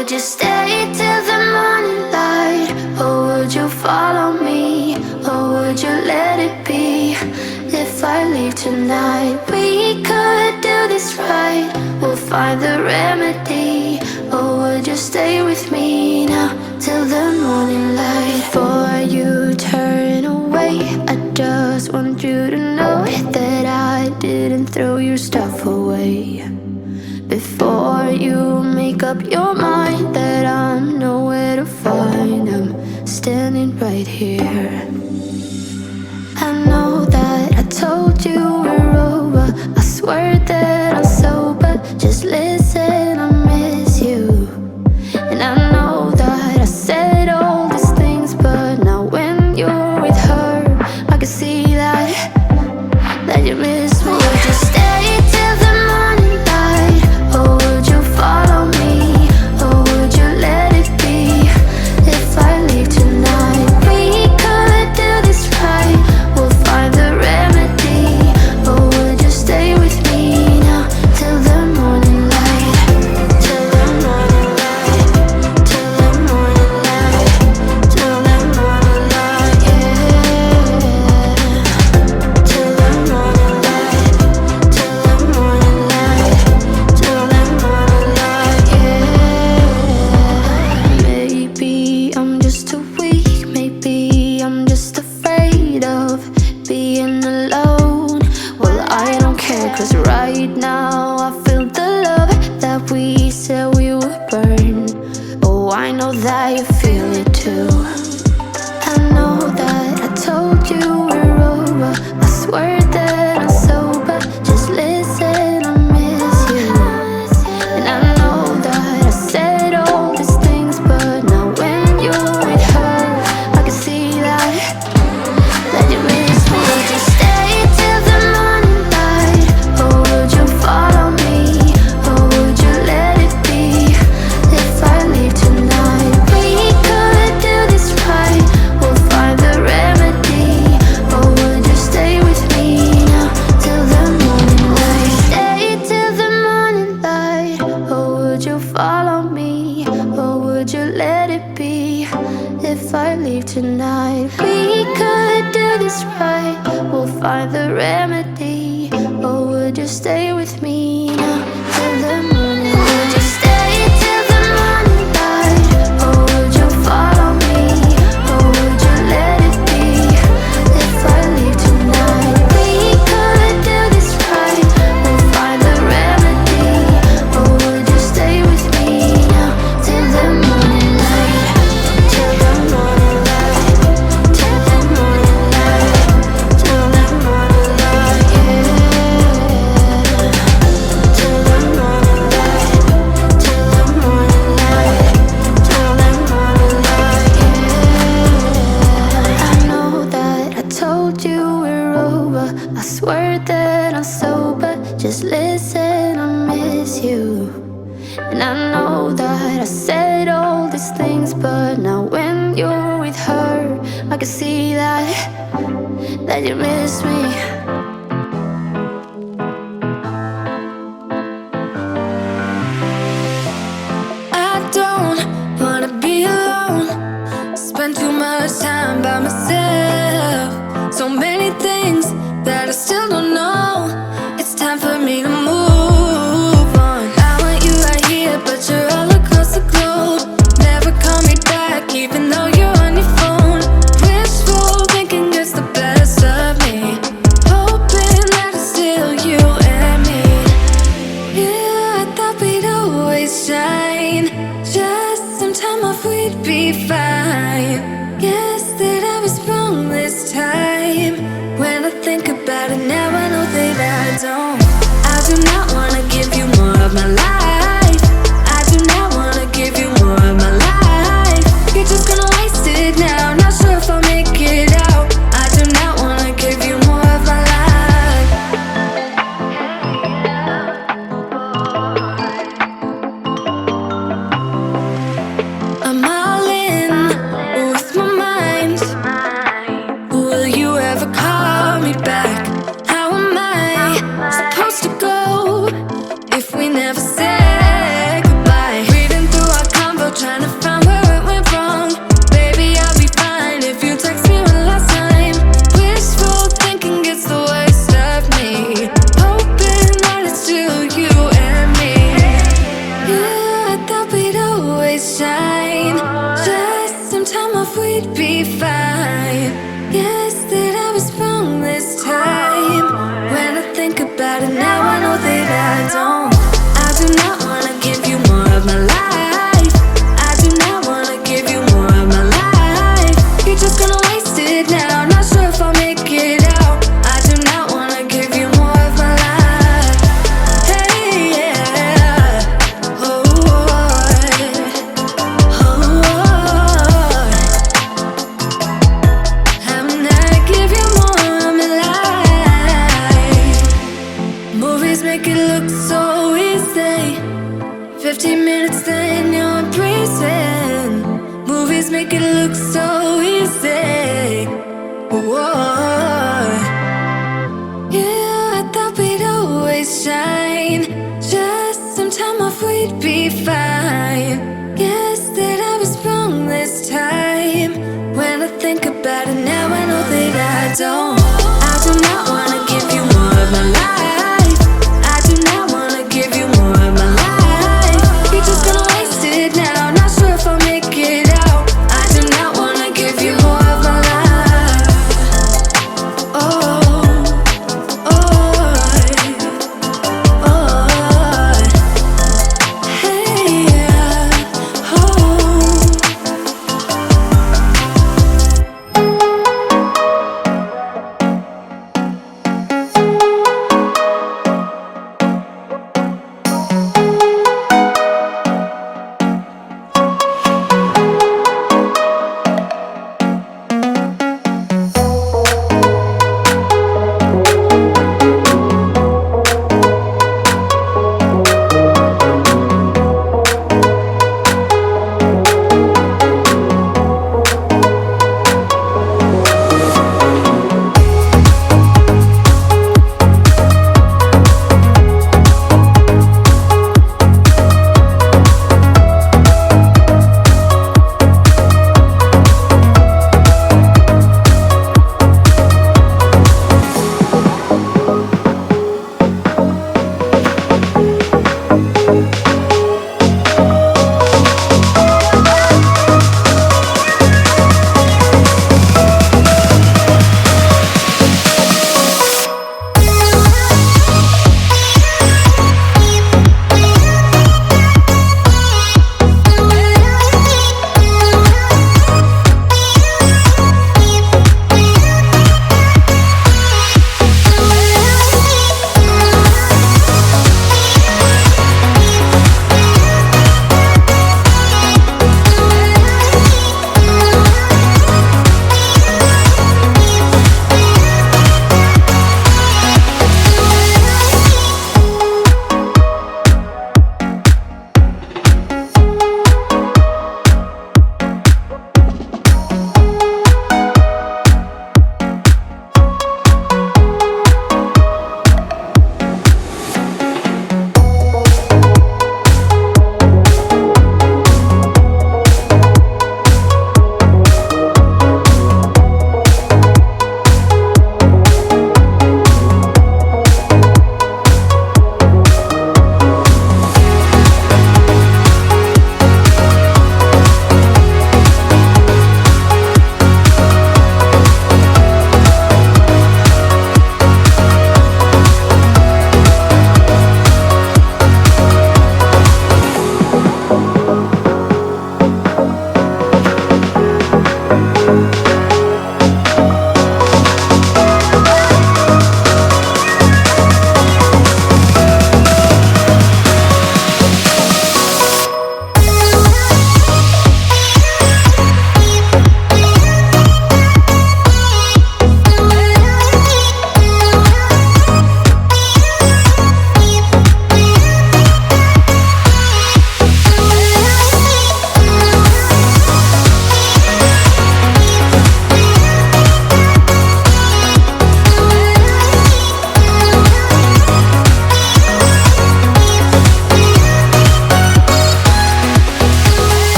would you stay till the morning light? Or would you follow me? Or would you let it be? If I leave tonight, we could do this right. We'll find the remedy. Or would you stay with me now till the morning light? Before you turn away, I just want you to know that I didn't throw your stuff away. Before you make up your mind that I'm nowhere to find, I'm standing right here. I know that I told you we're over, I swear that I'm sober. Just listen, I miss you. And I know that I said all these things, but now when you're with her, I can see that you miss me. Would you stay till the morning light? Or would you follow me? Or would you let it be? If I leave tonight, we could do this right. We'll find the remedy. Or would you stay with me now till the morning light? Till the morning light. Till the morning light. Till the morning light, yeah. Till the morning light. Till the morning light. Till the morning light, yeah. Maybe I'm just too weak. Maybe I'm just afraid of being alone. Well, I don't care, 'cause right now I feel the love that we said we would burn. Oh, I know that you feel it too. I know that I told you we're over, I swear that I'm sober. Just listen, I miss you. And I know that I said all these things, but now when you're with her, I can see that you miss me. Would you stay till the morning light? Or would you follow me? Or would you let it be? If I leave tonight, we could do this right. We'll find the remedy. Or would you stay with me now till the morning light? Stay till the morning light. Or would you follow me? Or would you let it be? If I leave tonight, we could do this right. We'll find the remedy. Or would you stay with me now till the morning light? Would you stay till the morning light? Or would you follow me? Or would you let it be? If I leave tonight, we could do this right. We'll find the remedy. Or would you stay with me now till the morning light? Till the morning light. Till the morning light. Till the morning light, yeah. Till the morning light. Till the morning light. Till the morning light, yeah. I know that I told you we're over, I swear that I'm sober. Just listen, I miss you. And I know that I said all these things, but now when you're with her, I can see that you miss me. I don't wanna be alone. Spend too much time by myself. So many things that I still don't know. It's time for me to move on. I want you right here, but you're all across the globe. Never call me back, even though you're on your phone. Wishful thinking gets the best of me. Hoping that it's still you and me. Yeah, I thought we'd always shine. Just some time off, we'd be fine. Guess that I was wrong this time. When I think about it now, I know that I don't. I do not wanna give you more of my life. I do not wanna give you more of my life. You're just gonna waste it now, not sure if I'll make it out. I do not wanna give you more of my life. I'm all in with my mind. Will you ever call me back? How am I supposed to go if we never always shine. Just some time off, we'd be fine. Guess that I was wrong this time. When I think about it now, I know that I don't. I do not wanna give you more of my life. I do not wanna give you more of my life. You're just gonna waste it now. Not sure if I'll make it out. I do not wanna give you more of my life. Hey, yeah. Oh, I'm not give you more of my life. Movies make it look so easy. 15 minutes, then you're breezing. Movies make it look so easy. Whoa. Yeah, I thought we'd always shine. Just some time off, we'd be fine. Guess that I was wrong this time. When I think about it now, I know that I don't.